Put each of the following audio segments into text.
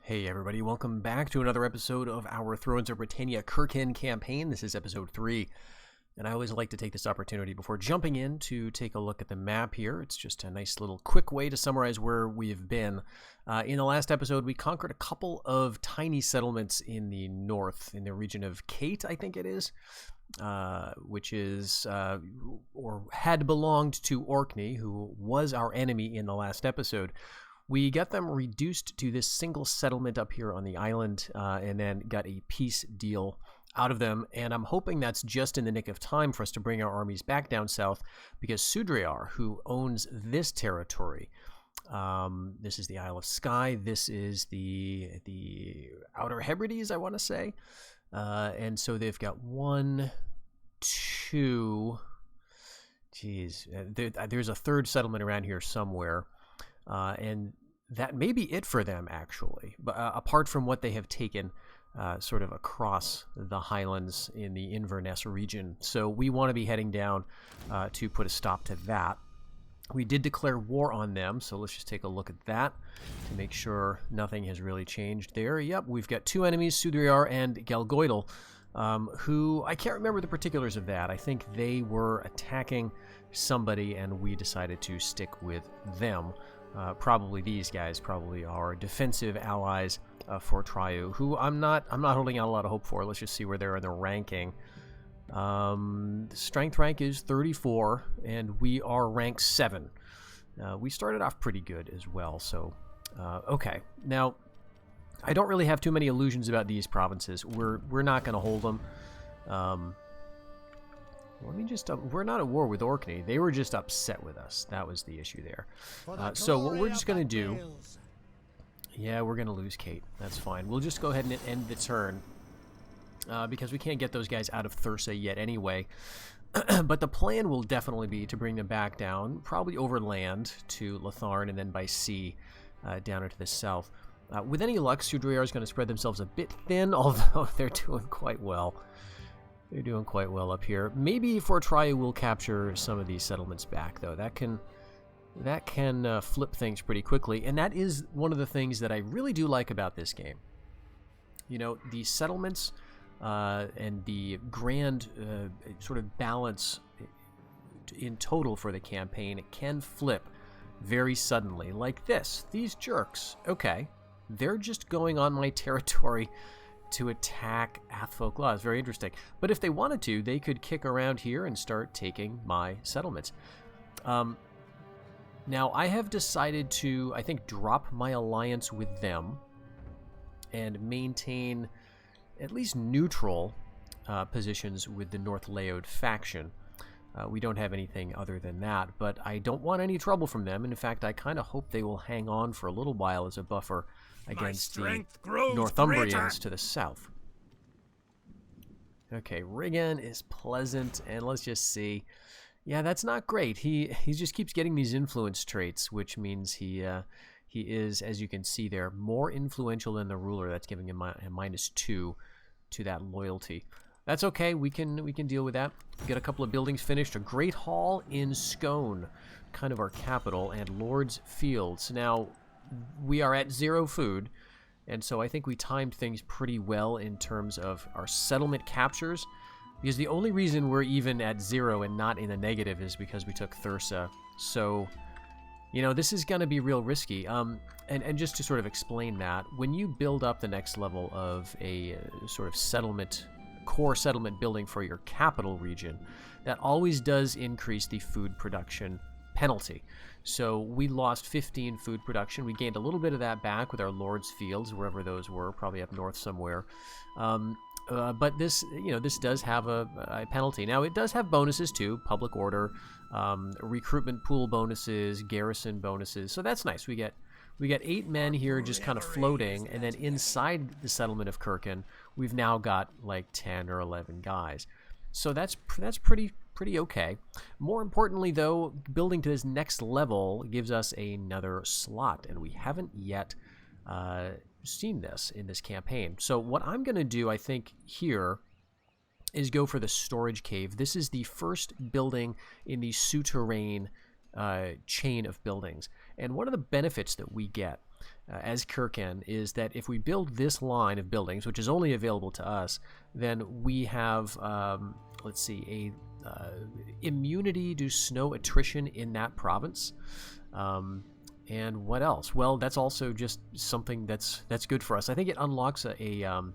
Hey everybody, welcome back to another episode of our Thrones of Britannia Circenn campaign. This is episode 3, and I always like to take this opportunity before jumping in to take a look at the map here. It's just a nice little quick way to summarize where we've been. In the last episode, we conquered a couple of tiny settlements in the north, in the region of Cait, I think it is, which is, or had belonged to Orkney, who was our enemy in the last episode. We got them reduced to this single settlement up here on the island, and then got a peace deal out of them. And I'm hoping that's just in the nick of time for us to bring our armies back down south, because Sudreyar, who owns this territory, this is the Isle of Skye, this is the Outer Hebrides, I want to say. And so they've got 1, 2, geez, there's a third settlement around here somewhere. And that may be it for them, actually, but apart from what they have taken sort of across the highlands in the Inverness region. So we want to be heading down to put a stop to that. We did declare war on them, so let's just take a look at that to make sure nothing has really changed there. Yep, we've got 2 enemies, Sudreyar and Galgoidal, who I can't remember the particulars of that. I think they were attacking somebody and we decided to stick with them. Probably these guys, probably our defensive allies for Triu, who I'm not holding out a lot of hope for. Let's just see where they're in the ranking. The strength rank is 34, and we are rank 7. We started off pretty good as well, so okay. Now, I don't really have too many illusions about these provinces. We're not going to hold them. Let me just, we're not at war with Orkney. They were just upset with us. That was the issue there. So what we're just going to do, yeah, we're going to lose Cait. That's fine. We'll just go ahead and end the turn because we can't get those guys out of Thursa yet anyway. But the plan will definitely be to bring them back down, probably over land to Latharn and then by sea down into the south. With any luck, Sudreyar is going to spread themselves a bit thin, although they're doing quite well. They're doing quite well up here. Maybe for Triu we'll capture some of these settlements back, though. That can flip things pretty quickly, and that is one of the things that I really do like about this game. You know, the settlements and the grand sort of balance in total for the campaign, it can flip very suddenly, like this. These jerks, okay, they're just going on my territory to attack Athfolk Law. It's very interesting. But if they wanted to, they could kick around here and start taking my settlements. Now, I have decided to, I think, drop my alliance with them and maintain at least neutral positions with the North Leod faction. We don't have anything other than that, but I don't want any trouble from them. In fact, I kind of hope they will hang on for a little while as a buffer against the Northumbrians to the south. Okay, Rigan is pleasant, and let's just see. Yeah, that's not great. He just keeps getting these influence traits, which means he is, as you can see there, more influential than the ruler. That's giving him a -2 to that loyalty. That's okay. We can deal with that. Get a couple of buildings finished. A great hall in Scone, kind of our capital, and Lord's Fields. Now, we are at 0 food, and so I think we timed things pretty well in terms of our settlement captures, because the only reason we're even at 0 and not in the negative is because we took Thursa. So, you know, this is going to be real risky. And just to sort of explain that, when you build up the next level of a sort of settlement, core settlement building for your capital region, that always does increase the food production penalty. So we lost 15 food production. We gained a little bit of that back with our Lord's Fields, wherever those were, probably up north somewhere. But this, you know, this does have a penalty. Now, it does have bonuses too: public order, recruitment pool bonuses, garrison bonuses. So that's nice. We got 8 men here just kind of floating, and then inside the settlement of Circenn, we've now got like 10 or 11 guys. So that's pretty okay. More importantly, though, building to this next level gives us another slot, and we haven't yet seen this in this campaign. So what I'm going to do, I think, here is go for the storage cave. This is the first building in the souterrain chain of buildings. And one of the benefits that we get as Circenn is that if we build this line of buildings, which is only available to us, then we have, let's see, a immunity to snow attrition in that province. And what else? Well, that's also just something that's good for us. I think it unlocks a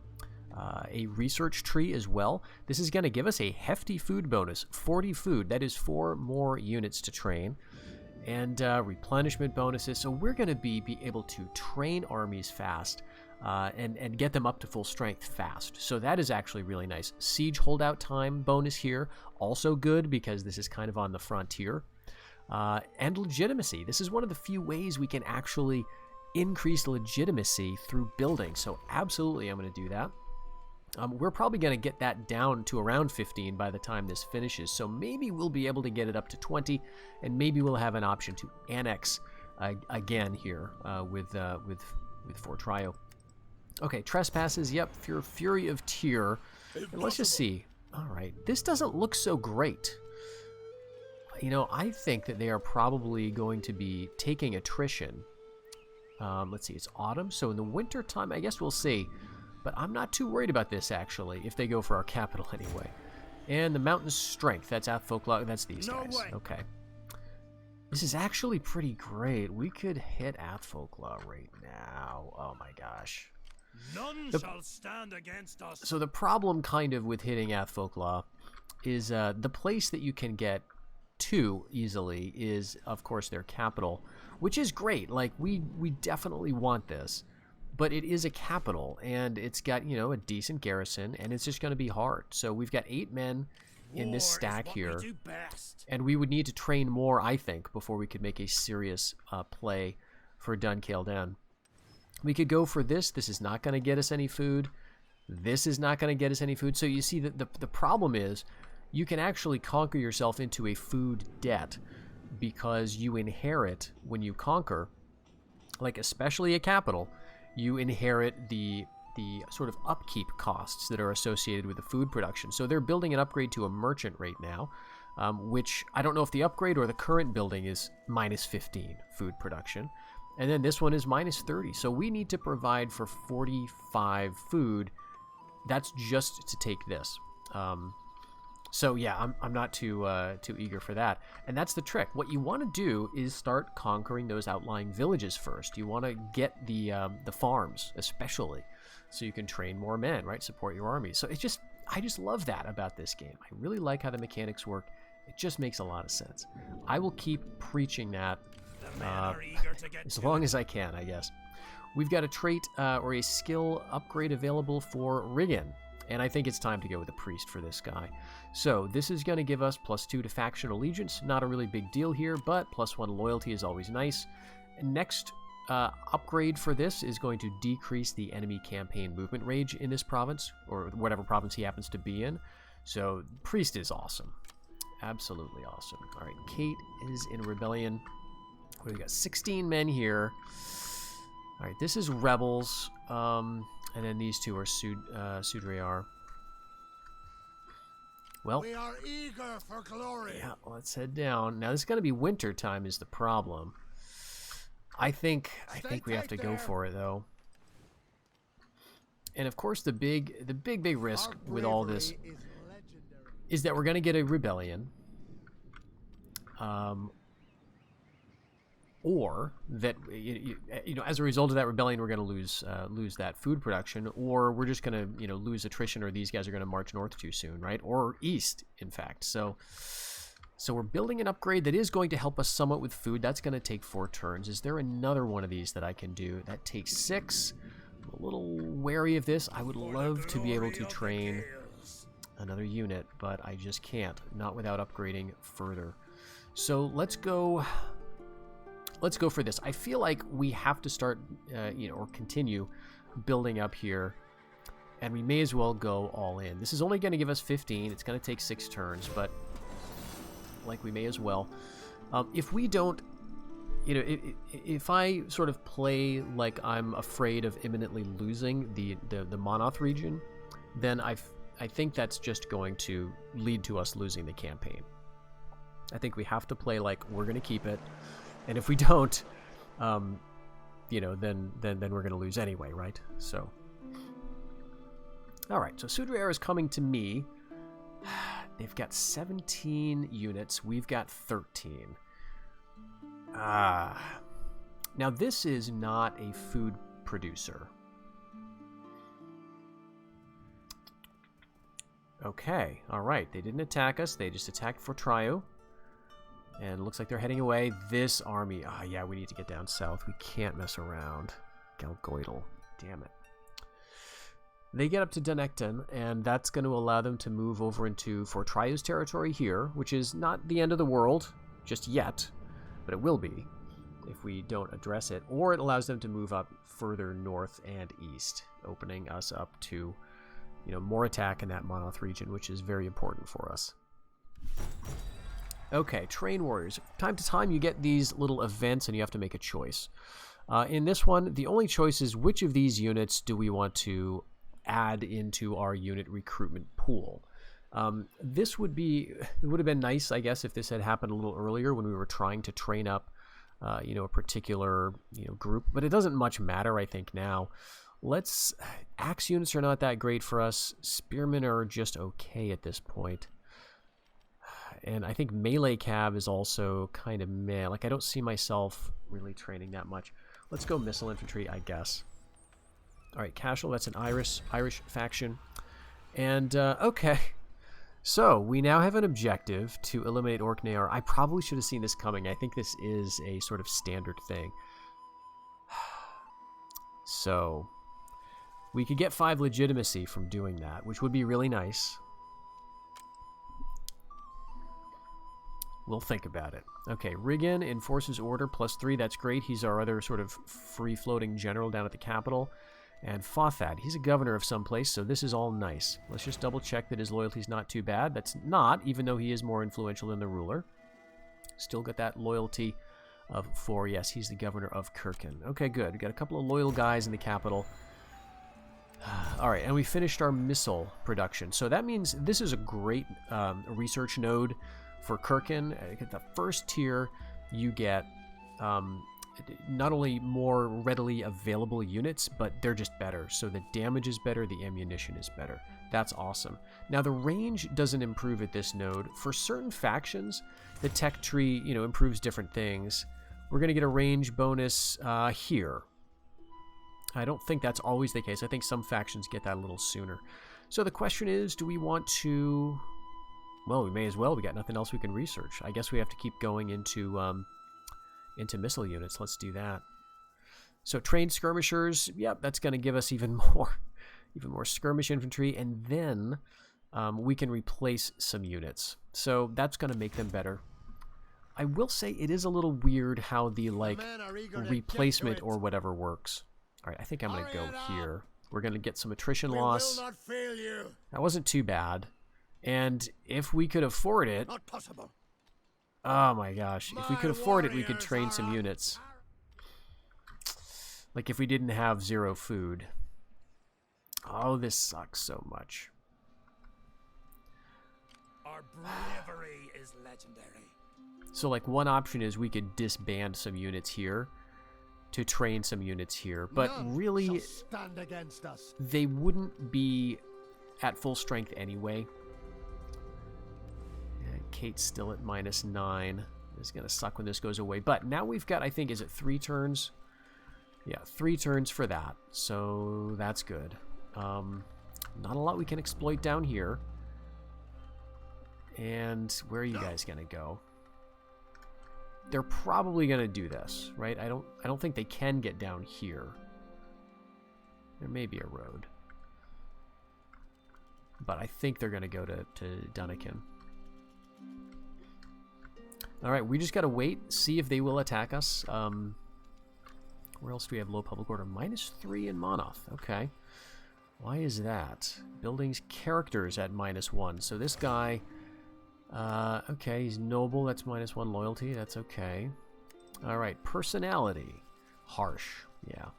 research tree as well. This is going to give us a hefty food bonus, 40 food. That is 4 more units to train. And replenishment bonuses. So we're going to be able to train armies fast and get them up to full strength fast. So that is actually really nice. Siege holdout time bonus here. Also good because this is kind of on the frontier. And legitimacy. This is one of the few ways we can actually increase legitimacy through building. So absolutely I'm going to do that. We're probably going to get that down to around 15 by the time this finishes, so maybe we'll be able to get it up to 20, and maybe we'll have an option to annex again here with Fort Trio. Okay, trespasses, yep, Fury of Tyr. And let's just see. All right, this doesn't look so great. You know, I think that they are probably going to be taking attrition. Let's see, it's autumn, so in the winter time, I guess we'll see. But I'm not too worried about this, actually, if they go for our capital anyway. And the mountain strength, that's Athfolkla, that's these guys. Way. Okay. This is actually pretty great. We could hit Athfolkla right now. Oh my gosh. None shall stand against us. So the problem kind of with hitting Athfolkla is the place that you can get to easily is, of course, their capital, which is great. Like, we definitely want this. But it is a capital, and it's got, you know, a decent garrison, and it's just going to be hard. So we've got 8 men in this stack here, and we would need to train more, I think, before we could make a serious play for Dun-Kildin. We could go for this. This is not going to get us any food. This is not going to get us any food. So you see that the problem is you can actually conquer yourself into a food debt because you inherit, when you conquer, like especially a capital, you inherit the sort of upkeep costs that are associated with the food production. So they're building an upgrade to a merchant right now, which I don't know if the upgrade or the current building is minus 15 food production. And then this one is minus 30. So we need to provide for 45 food. That's just to take this. So yeah, I'm not too eager for that. And that's the trick. What you want to do is start conquering those outlying villages first. You want to get the farms, especially, so you can train more men, right? Support your army. So I just love that about this game. I really like how the mechanics work. It just makes a lot of sense. I will keep preaching that as long as I can, I guess. We've got a trait or a skill upgrade available for Riggin. And I think it's time to go with a priest for this guy. So this is going to give us +2 to faction allegiance. Not a really big deal here, but +1 loyalty is always nice. Next upgrade for this is going to decrease the enemy campaign movement rage in this province, or whatever province he happens to be in. So priest is awesome. Absolutely awesome. All right, Cait is in rebellion. We've got 16 men here. All right, this is rebels. And then these two are Sudreyar. Well, we are eager for glory. Yeah, let's head down. Now this is going to be winter time is the problem. I think we have to go for it though. And of course the big risk with all this is that we're going to get a rebellion. Or that, you know, as a result of that rebellion, we're going to lose that food production, or we're just going to, you know, lose attrition, or these guys are going to march north too soon, right? Or east, in fact. So we're building an upgrade that is going to help us somewhat with food. That's going to take 4 turns. Is there another one of these that I can do? That takes 6. I'm a little wary of this. I would love to be able to train another unit, but I just can't. Not without upgrading further. So let's go for this. I feel like we have to start, you know, or continue building up here, and we may as well go all in. This is only going to give us 15. It's going to take 6 turns, but like we may as well. If we don't, you know, if I sort of play like I'm afraid of imminently losing the Monoth region, then I think that's just going to lead to us losing the campaign. I think we have to play like we're going to keep it. And if we don't, you know, then we're going to lose anyway, right? So, all right. So Sudrair is coming to me. They've got 17 units. We've got 13. Now this is not a food producer. Okay, all right. They didn't attack us. They just attacked for Trio. And it looks like they're heading away. This army... yeah, we need to get down south. We can't mess around. Galgoidal. Damn it. They get up to Dunekton, and that's going to allow them to move over into Fort Trio's territory here, which is not the end of the world just yet, but it will be if we don't address it. Or it allows them to move up further north and east, opening us up to, you know, more attack in that Monoth region, which is very important for us. Okay, Train Warriors. Time to time you get these little events and you have to make a choice. In this one, the only choice is which of these units do we want to add into our unit recruitment pool. This would be, it would have been nice, I guess, if this had happened a little earlier when we were trying to train up, you know, a particular, you know, group. But it doesn't much matter, I think, now. Axe units are not that great for us. Spearmen are just okay at this point. And I think melee cab is also kind of meh. Like, I don't see myself really training that much. Let's go missile infantry, I guess. All right, Cashel, that's an Irish faction. And, okay. So, we now have an objective to eliminate Orkneyar. I probably should have seen this coming. I think this is a sort of standard thing. So, we could get 5 legitimacy from doing that, which would be really nice. We'll think about it. Okay, Riggin enforces order +3. That's great. He's our other sort of free-floating general down at the capital. And Fothad, he's a governor of some place, so this is all nice. Let's just double-check that his loyalty's not too bad. That's not, even though he is more influential than the ruler. Still got that loyalty of 4. Yes, he's the governor of Kirken. Okay, good. We got a couple of loyal guys in the capital. All right, and we finished our missile production. So that means this is a great research node for Kirken. At the first tier, you get not only more readily available units, but they're just better. So the damage is better, the ammunition is better. That's awesome. Now the range doesn't improve at this node. For certain factions, the tech tree, you know, improves different things. We're going to get a range bonus here. I don't think that's always the case. I think some factions get that a little sooner. So the question is, do we want to... Well, we may as well. We got nothing else we can research. I guess we have to keep going into missile units. Let's do that. So trained skirmishers, yep, that's going to give us even more skirmish infantry, and then we can replace some units. So that's going to make them better. I will say it is a little weird how the like replacement or whatever works. All right, I think I'm going to go here. We're going to get some attrition loss. That wasn't too bad. And if we could afford it... Not possible. Oh my gosh. If we could afford it, we could train some units. Like if we didn't have 0 food. Oh, this sucks so much. Our bravery is legendary. So like one option is we could disband some units here to train some units here. But really, stand against us. They wouldn't be at full strength anyway. Cait's still at -9. It's going to suck when this goes away. But now we've got, I think, is it 3 turns? Yeah, 3 turns for that. So that's good. Not a lot we can exploit down here. And where are you guys going to go? They're probably going to do this, right? I don't think they can get down here. There may be a road. But I think they're going to go to Dunnikin. Alright, we just gotta wait, see if they will attack us. Where else do we have low public order? -3 in Monoth. Okay. Why is that? Buildings characters at -1. So this guy, okay, he's noble. That's -1 loyalty. That's okay. Alright, personality. Harsh. Yeah.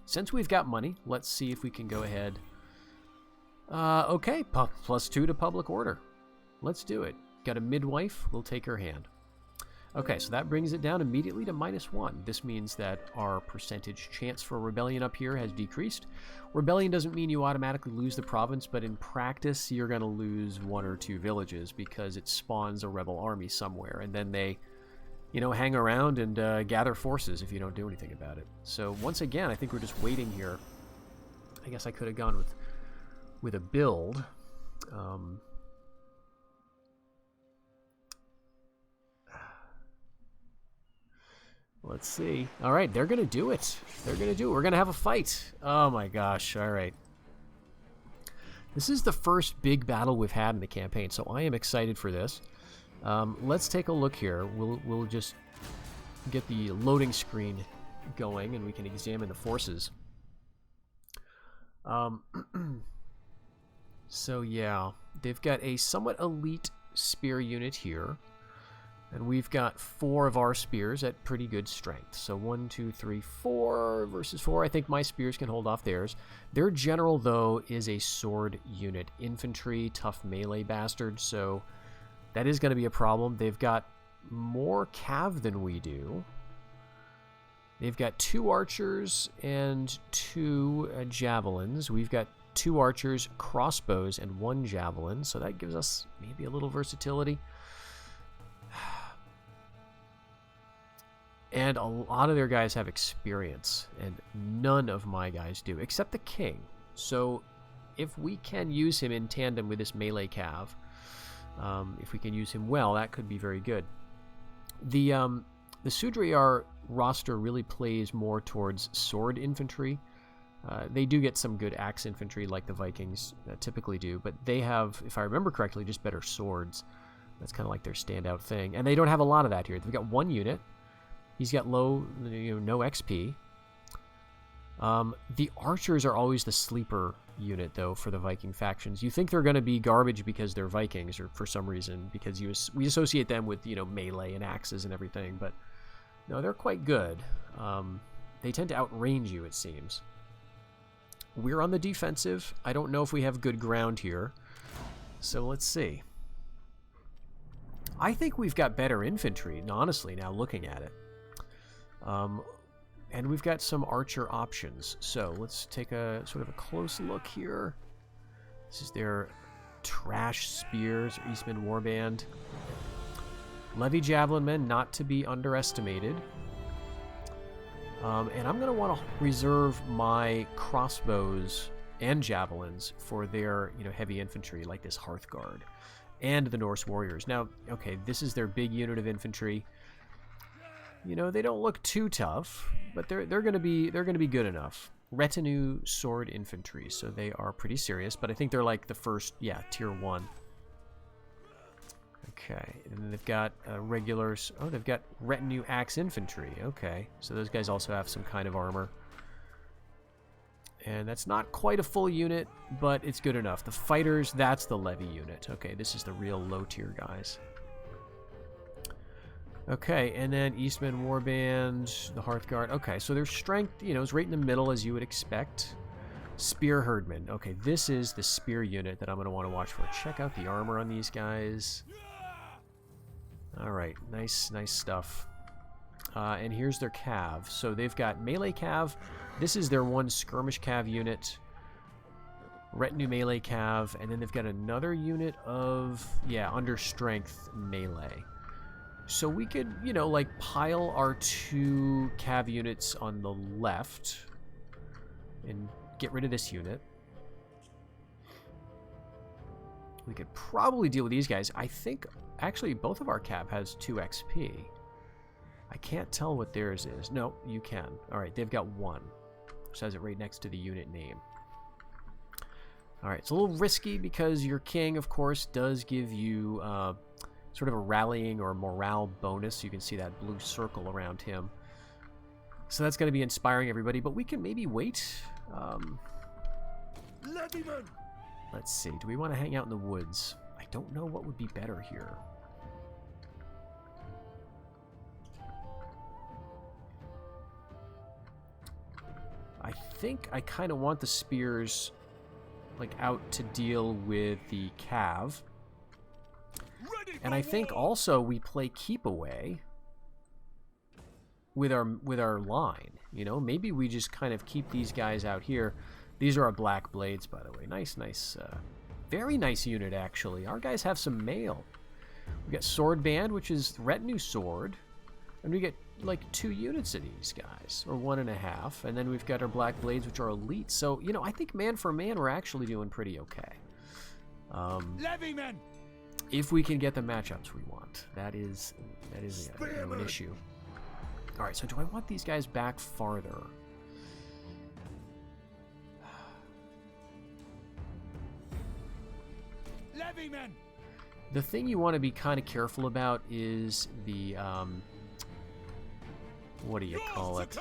Since we've got money, let's see if we can go ahead. Okay, +2 to public order. Let's do it. Got a midwife, we'll take her hand. Okay, so that brings it down immediately to -1. This means that our percentage chance for rebellion up here has decreased. Rebellion doesn't mean you automatically lose the province, but in practice, you're going to lose 1 or 2 villages because it spawns a rebel army somewhere, and then they, you know, hang around and gather forces if you don't do anything about it. So once again, I think we're just waiting here. I guess I could have gone with a build. Let's see. All right, they're going to do it. They're going to do it. We're going to have a fight. Oh my gosh. All right. This is the first big battle we've had in the campaign, so I am excited for this. Let's take a look here. We'll just get the loading screen going, and we can examine the forces. So yeah, they've got a somewhat elite spear unit here. And we've got 4 of our spears at pretty good strength. So 1, 2, 3, 4 versus 4. I think my spears can hold off theirs. Their general, though, is a sword unit. Infantry, tough melee bastard. So that is going to be a problem. They've got more cav than we do. They've got 2 archers and 2 javelins. We've got 2 archers, crossbows, and 1 javelin. So that gives us maybe a little versatility. And a lot of their guys have experience, and none of my guys do, except the king. So if we can use him in tandem with this melee cav, if we can use him well, that could be very good. The Sudriyar roster really plays more towards sword infantry. They do get some good axe infantry like the Vikings typically do, but they have, if I remember correctly, just better swords. That's kind of like their standout thing. And they don't have a lot of that here. They've got 1 unit. He's got low, no XP. The archers are always the sleeper unit, though, for the Viking factions. You think they're going to be garbage because they're Vikings, or for some reason, because we associate them with, melee and axes and everything, but no, they're quite good. They tend to outrange you, it seems. We're on the defensive. I don't know if we have good ground here, so let's see. I think we've got better infantry, honestly, now looking at it. And we've got some archer options. So let's take a sort of a close look here. This is their trash spears, or Eastman warband. Levy javelin men, not to be underestimated. And I'm going to want to reserve my crossbows and javelins for their, heavy infantry, like this Hearthguard, and the Norse warriors. Now, okay, this is their big unit of infantry. They don't look too tough, but they're going to be good enough. Retinue sword infantry, so they are pretty serious, but I think they're like the first, tier 1. Okay, and then they've got regulars. Oh, they've got retinue axe infantry. Okay, so those guys also have some kind of armor. And that's not quite a full unit, but it's good enough. The fighters, that's the levy unit. Okay, this is the real low tier guys. Okay, and then Eastman Warband, the Hearthguard. Okay, so their strength, is right in the middle as you would expect. Spear Herdman. Okay, this is the spear unit that I'm going to want to watch for. Check out the armor on these guys. Alright, nice stuff. And here's their cav. So they've got melee cav. This is their 1 skirmish cav unit. Retinue melee cav. And then they've got another unit of, under strength melee. So we could, pile our 2 cav units on the left and get rid of this unit. We could probably deal with these guys. I think, actually, both of our cav has 2 XP. I can't tell what theirs is. No, you can. All right, they've got 1. Says it right next to the unit name. All right, it's a little risky because your king, of course, does give you sort of a rallying or morale bonus. You can see that blue circle around him. So that's going to be inspiring everybody, but we can maybe wait. Let's see. Do we want to hang out in the woods? I don't know what would be better here. I think I kind of want the spears out to deal with the cav. And I think also we play keep away with our line. You know, maybe we just kind of keep these guys out here. These are our black blades, by the way. Nice, very nice unit, actually. Our guys have some mail. We got sword band, which is retinue sword, and we get like 2 units of these guys, or 1.5, and then we've got our black blades, which are elite. So, you know, I think man for man, we're actually doing pretty okay. Levymen! If we can get the matchups we want, that is an issue. All right, so do I want these guys back farther? Levymen! The thing you want to be kind of careful about is the what do you call it?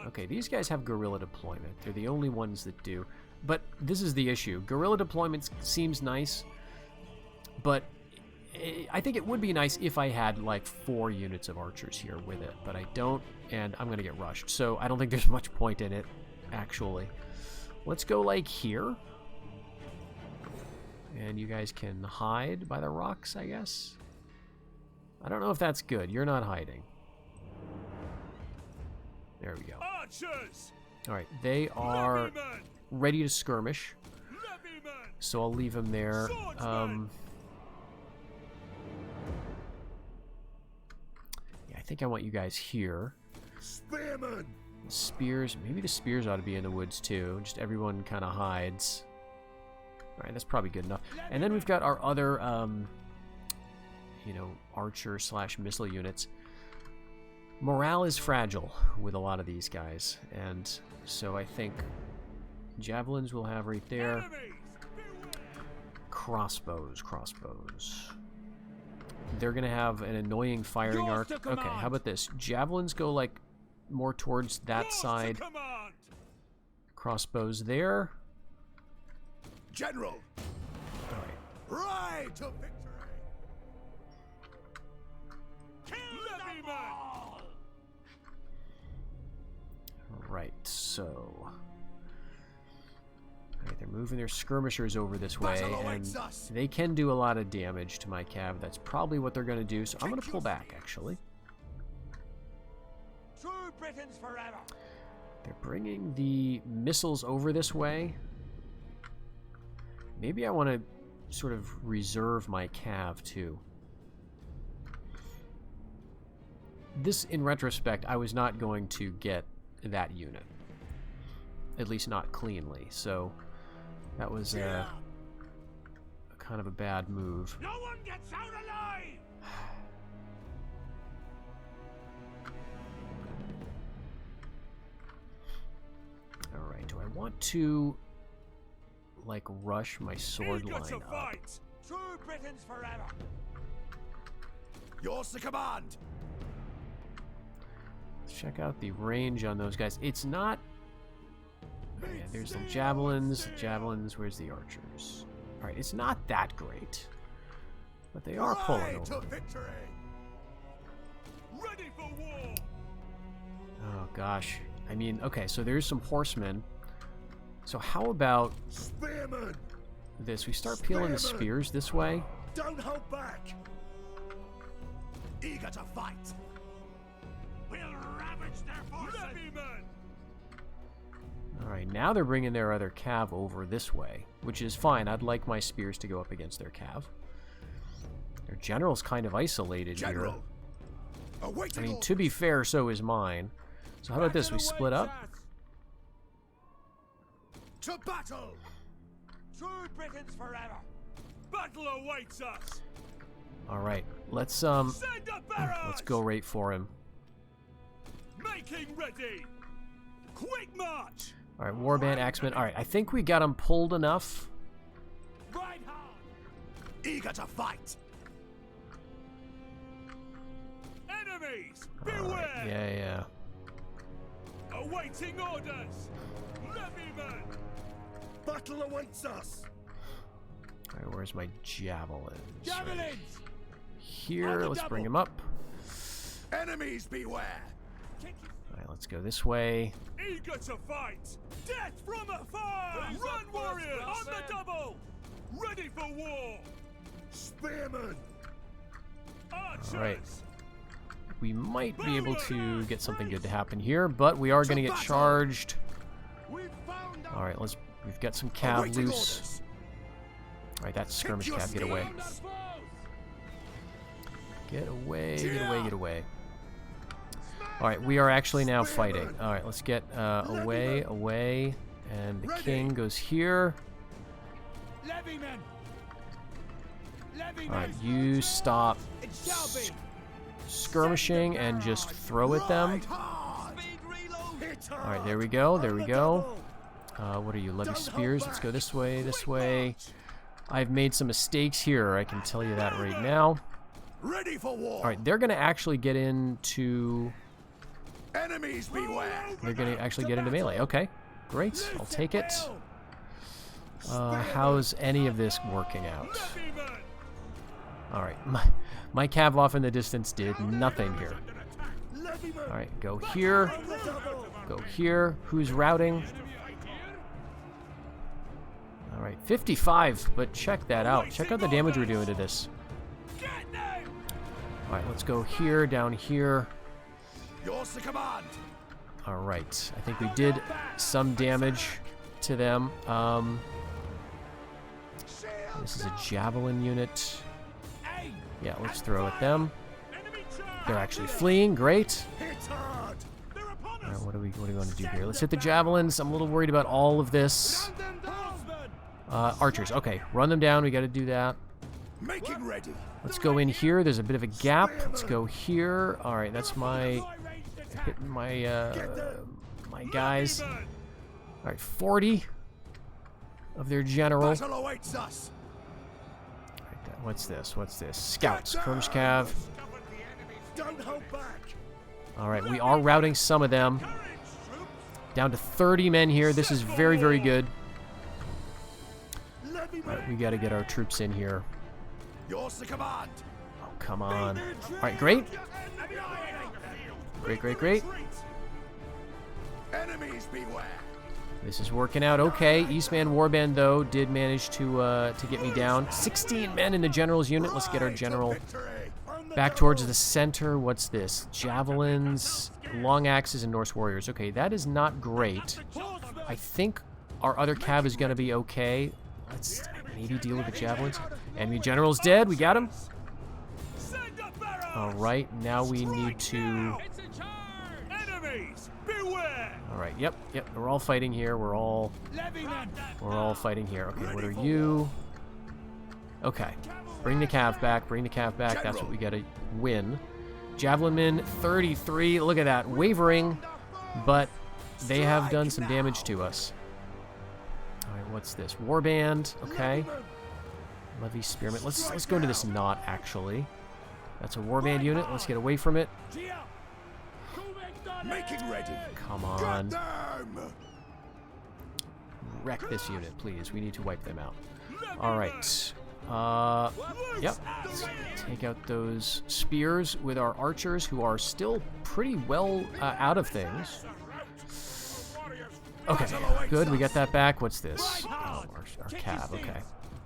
Okay, these guys have guerrilla deployment. They're the only ones that do. But this is the issue. Guerrilla deployment seems nice, but I think it would be nice if I had like 4 units of archers here with it, but I don't, and I'm going to get rushed. So I don't think there's much point in it, actually. Let's go like here. And you guys can hide by the rocks, I guess. I don't know if that's good. You're not hiding. There we go. Archers! All right, they are ready to skirmish. So I'll leave them there. Yeah, I think I want you guys here. Spearmen! Spears, maybe the spears ought to be in the woods too. Just everyone kind of hides. All right, that's probably good enough. And then we've got our other, you know, archer / missile units. Morale is fragile with a lot of these guys, and so I think javelins we'll have right there. Crossbows. They're gonna have an annoying firing arc. Okay, how about this? Javelins go like more towards that side. Crossbows there. General! All right. Ride to victory! Kill them all! Right, so... Alright, they're moving their skirmishers over this way, and they can do a lot of damage to my cav. That's probably what they're going to do, so I'm going to pull back, actually. True Britons forever! They're bringing the missiles over this way. Maybe I want to sort of reserve my cav, too. This, in retrospect, I was not going to get that unit. At least not cleanly, so that was kind of a bad move. No one gets out alive! Alright, do I want to like rush my sword line up? Fight. True Britons forever. Yours to command. Let's check out the range on those guys. It's not. Oh, yeah, there's the javelins. Javelins. Where's the archers? All right, it's not that great, but they are pulling over. Ready for war. Oh gosh. I mean, okay, so there's some horsemen. So how about Spearmen. this? We start peeling the spears this way. Don't hold back. Eager to fight. We'll ravage their forces. All right, now they're bringing their other cav over this way, which is fine. I'd like my spears to go up against their cav. Their general's kind of isolated here. I mean, to be fair, so is mine. So how about this? We split up. To battle! True Britons forever! Battle awaits us! All right, let's go right for him. Making ready! Quick march! All right, warband, axemen. All right, I think we got him pulled enough. Ride hard! Eager to fight! Enemies! Beware! Right, yeah. Awaiting orders! Levymen! Battle awaits us! All right, where's my javelins? Javelins! Right here, let's bring him up. Enemies beware! All right, let's go this way. Eager to fight! Death from afar! Run, warriors! On the double! Ready for war! Spearmen! Archers! All right. we might be able to get something good to happen here, but we are going to get charged. All right, we've got some cav loose. All right, that's skirmish cav. Get away. Get away, get away, get away. All right, we are actually now fighting. All right, let's get away, away. And the king goes here. All right, you stop skirmishing and just throw at them. All right, there we go, there we go. What are you, levy spears? Let's go this way, this way. I've made some mistakes here, I can tell you that right now. Ready for war. All right, they're going to actually get into... Enemies beware. They're going to actually get into melee. Okay, great. I'll take it. How's any of this working out? All right, my cav off in the distance did nothing here. All right, go here. Go here. Who's routing? All right, 55, but check that out. Check out the damage we're doing to this. All right, let's go here, down here. Yours to command. All right, I think we did some damage to them. This is a javelin unit. Yeah, let's throw at them. They're actually fleeing. Great. All right, what do we want to do here? Let's hit the javelins. I'm a little worried about all of this. Archers. Okay, run them down. We got to do that. Making ready. Let's go in here. There's a bit of a gap. Let's go here. All right, that's my my guys. All right, 40 of their general. Battle awaits us. What's this? What's this? Scouts. Skirmish cav. Don't hold back. All right, we are routing some of them. Down to 30 men here. This is very, very good. All right, we got to get our troops in here. Yours to command. Oh, come on. All right, great. Great, great, great. Enemies beware. This is working out okay. Eastman Warband, though, did manage to get me down. 16 men in the general's unit. Let's get our general back towards the center. What's this? Javelins, long axes, and Norse warriors. Okay, that is not great. I think our other cav is going to be okay. Let's maybe deal with the javelins. Enemy general's dead. We got him. All right, now we need to... All right, yep, we're all fighting here. We're all fighting here. Okay, what are you? Okay, bring the cav back, That's what we got to win. Javelin men, 33. Look at that, wavering, but they have done some damage to us. All right, what's this? Warband, okay. Levy spearmen. Let's go to this knot, actually. That's a warband unit. Let's get away from it. Making ready. Come on. Wreck this unit, please. We need to wipe them out. All right. Yep. Let's take out those spears with our archers, who are still pretty well out of things. Okay, good. We got that back. What's this? Oh, our cav. Okay.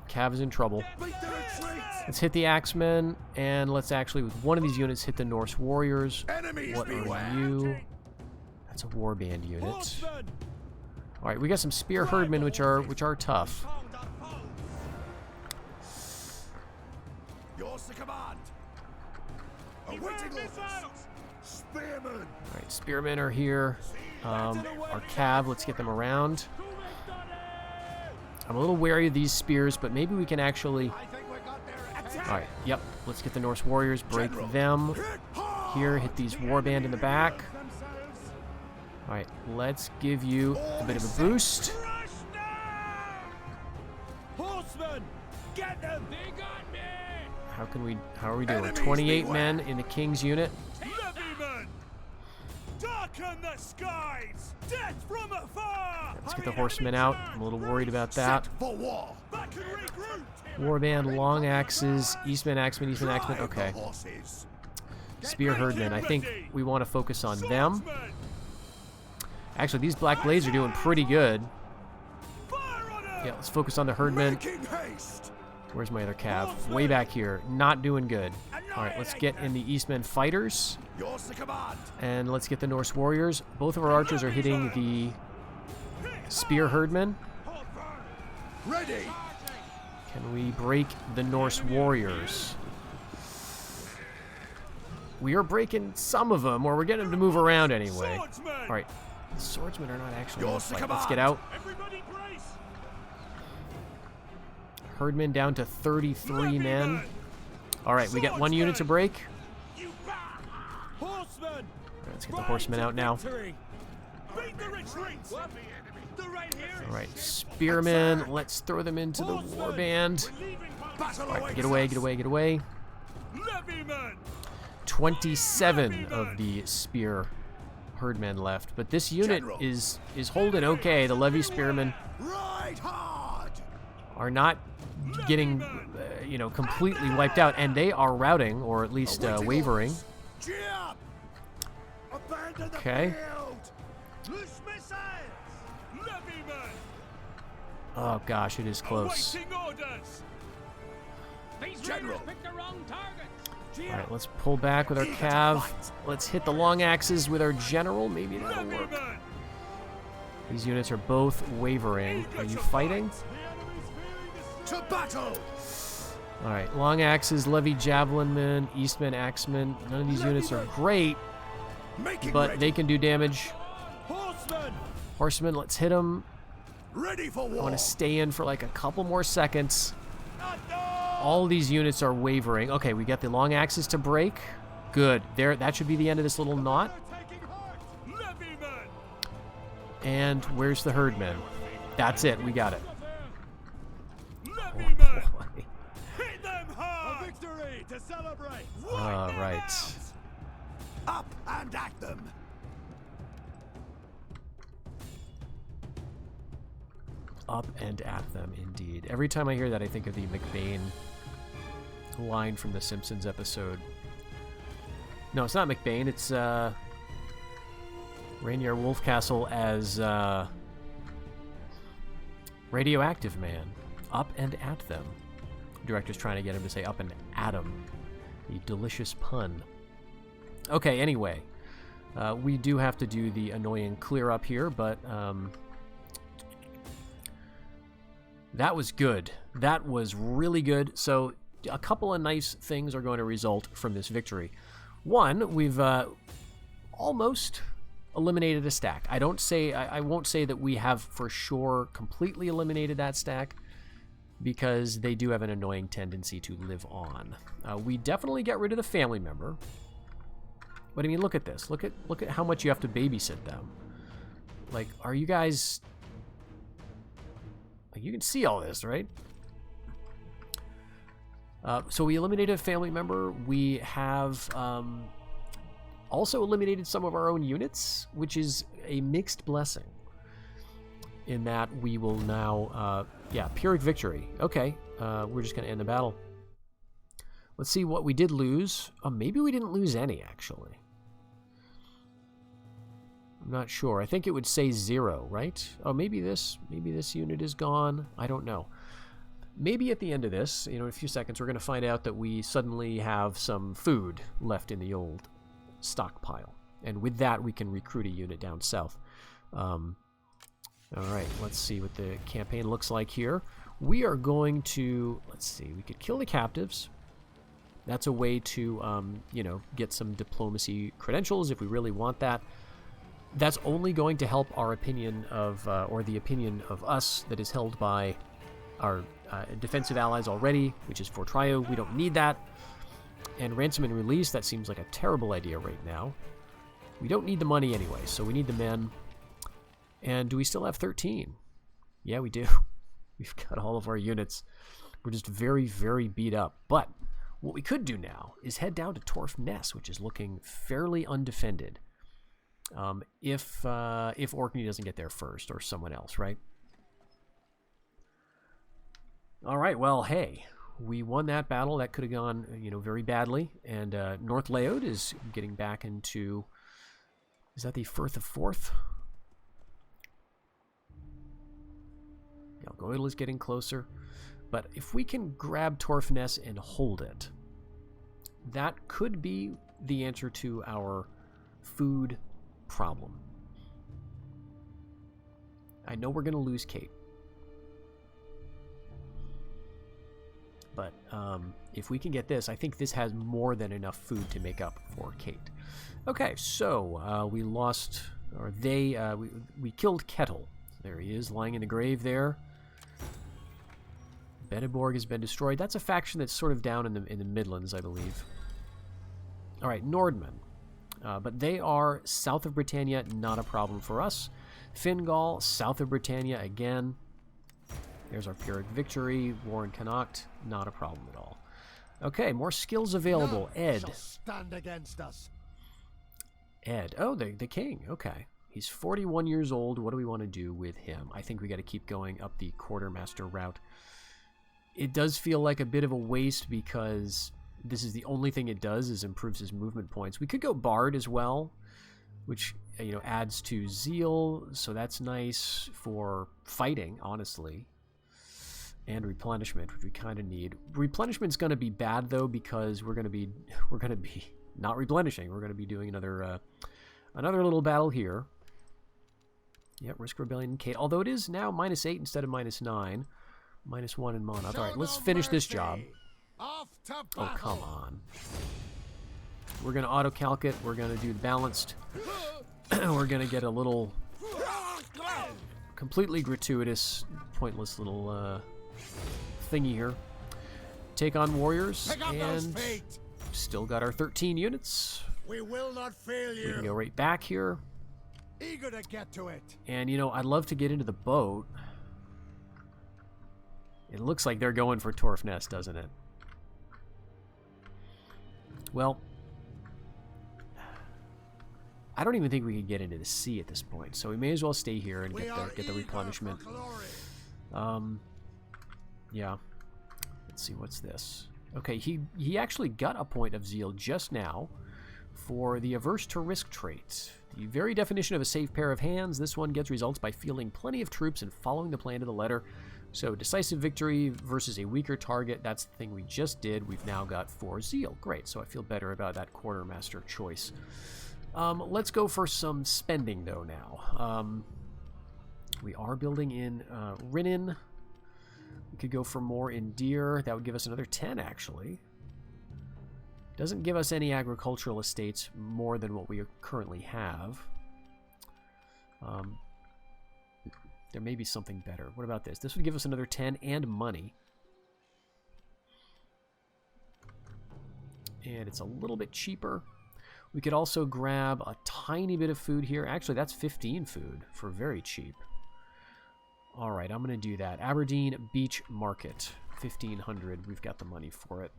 Cav is in trouble. Let's hit the axemen, and let's actually, with one of these units, hit the Norse warriors. What are you? That's a warband unit. All right, we got some spear herdmen, which are tough. Yours to command. Awaiting orders. Spearmen. All right, spearmen are here. Our cav, let's get them around. I'm a little wary of these spears, but maybe we can actually... All right, yep. Let's get the Norse warriors, break them. Here, hit these warband in the back. All right, let's give you a bit of a boost. Horsemen, get them. They got me. How are we doing? 28 men in the king's unit. Levymen, darken the skies. Death from afar. Let's get the horsemen out. I'm a little worried about that. For war. Back and regroup. Warband, long axes, Eastman axemen, okay. Spear herdmen, I think we want to focus on them. Actually, these black blades are doing pretty good. Yeah, let's focus on the herdmen. Where's my other cav? Way back here. Not doing good. All right, let's get in the Eastmen fighters. Yours to command. And let's get the Norse warriors. Both of our archers are hitting the spear herdmen. Ready. Can we break the Norse warriors? We are breaking some of them, or we're getting them to move around anyway. All right, the swordsmen are not actually in the fight. Let's get out. Everybody brace. Herdmen down to 33 men. All right, we got one unit to break. Horsemen. Let's get the horsemen out now. Beat the retreat. All right, spearmen. Let's throw them into the warband. All right, get away, get away, get away. 27 of the spear herdmen left, but this unit is holding okay. The levy spearmen are not getting, you know, completely wiped out, and they are routing, or at least wavering. Okay. Oh gosh, it is close. General. All right, let's pull back with our cav. Let's hit the long axes with our general. Maybe that'll work. These units are both wavering. Are you fighting? To battle. All right, long axes, levy javelin men, eastmen, axemen. None of these units are great, but they can do damage. Horsemen, let's hit them. Ready for I war. want to stay in for like a couple more seconds. All these units are wavering. Okay, we got the long axes to break. Good. There, that should be the end of this little knot. And where's the herdmen? That's it. We got it. Oh, boy. Hit them hard. A victory to celebrate. All right. Up and at them. Up and at them, indeed. Every time I hear that, I think of the McBain line from the Simpsons episode. No, it's not McBain. It's Rainier Wolfcastle as Radioactive Man. Up and at them. The director's trying to get him to say up and at 'em. A delicious pun. Okay, anyway. We do have to do the annoying clear up here, but that was good. That was really good. So a couple of nice things are going to result from this victory. One, we've almost eliminated a stack. I won't say that we have for sure completely eliminated that stack, because they do have an annoying tendency to live on. We definitely get rid of the family member. But I mean, look at this. Look at how much you have to babysit them. Like, are you guys... Like, you can see all this, right? So we eliminated a family member. We have also eliminated some of our own units, which is a mixed blessing. In that we will now, yeah, Pyrrhic victory. Okay, we're just going to end the battle. Let's see what we did lose. Maybe we didn't lose any, actually. I'm not sure. I think it would say 0, right? Oh, maybe this unit is gone. I don't know. Maybe at the end of this, in a few seconds, we're going to find out that we suddenly have some food left in the old stockpile. And with that, we can recruit a unit down south. All right, let's see what the campaign looks like here. We are going to, let's see, we could kill the captives. That's a way to, get some diplomacy credentials if we really want that. That's only going to help our opinion of, or the opinion of us that is held by our defensive allies already, which is Fortrio. We don't need that. And ransom and release, that seems like a terrible idea right now. We don't need the money anyway, so we need the men. And do we still have 13? Yeah, we do. We've got all of our units. We're just very, very beat up. But what we could do now is head down to Torf Ness, which is looking fairly undefended. If Orkney doesn't get there first, or someone else, right? All right, well, hey, we won that battle. That could have gone, very badly. And North Leod is getting back into... Is that the Firth of Forth? Galgoidal is getting closer. But if we can grab Torfness and hold it, that could be the answer to our food problem. I know we're going to lose Cait. But if we can get this, I think this has more than enough food to make up for Cait. Okay, so we lost, or we killed Kettle. There he is, lying in the grave there. Beneborg has been destroyed. That's a faction that's sort of down in the Midlands, I believe. All right, Nordmen. But they are south of Britannia, not a problem for us. Fingal, south of Britannia again. There's our Pyrrhic victory. Warren Connacht, not a problem at all. Okay, more skills available. Ed. Shall stand against us. Ed. Oh, the king. Okay. He's 41 years old. What do we want to do with him? I think we got to keep going up the quartermaster route. It does feel like a bit of a waste because this is the only thing it does is improves his movement points. We could go Bard as well, which adds to zeal, so that's nice for fighting, honestly. And replenishment, which we kind of need. Replenishment's going to be bad though because we're going to be not replenishing. We're going to be doing another little battle here. Yep, risk rebellion Cait. Although it is now -8 instead of -9. -1 in Monarch. All right, let's finish this job. Off to Oh, battle. come on. We're going to auto-calc it. We're going to do the balanced. We're going to get a little completely gratuitous, pointless little thingy here. Take on warriors, Pick up those and feet. still got our 13 units. We will not fail We can you. go right back here. Eager to get to it. And, I'd love to get into the boat. It looks like they're going for Torfness, doesn't it? Well, I don't even think we can get into the sea at this point, so we may as well stay here and get the replenishment. Yeah. Let's see, what's this? Okay, he actually got a point of zeal just now for the averse to risk trait. The very definition of a safe pair of hands, this one gets results by fielding plenty of troops and following the plan to the letter. So decisive victory versus a weaker target, that's the thing we just did. We've now got 4 zeal. Great, so I feel better about that quartermaster choice. Let's go for some spending though now. We are building in Rinnin. We could go for more in Deer. That would give us another 10 actually. Doesn't give us any agricultural estates more than what we currently have. There may be something better. What about this? This would give us another 10 and money. And it's a little bit cheaper. We could also grab a tiny bit of food here. Actually, that's 15 food for very cheap. All right, I'm going to do that. Aberdeen Beach Market, 1,500. We've got the money for it.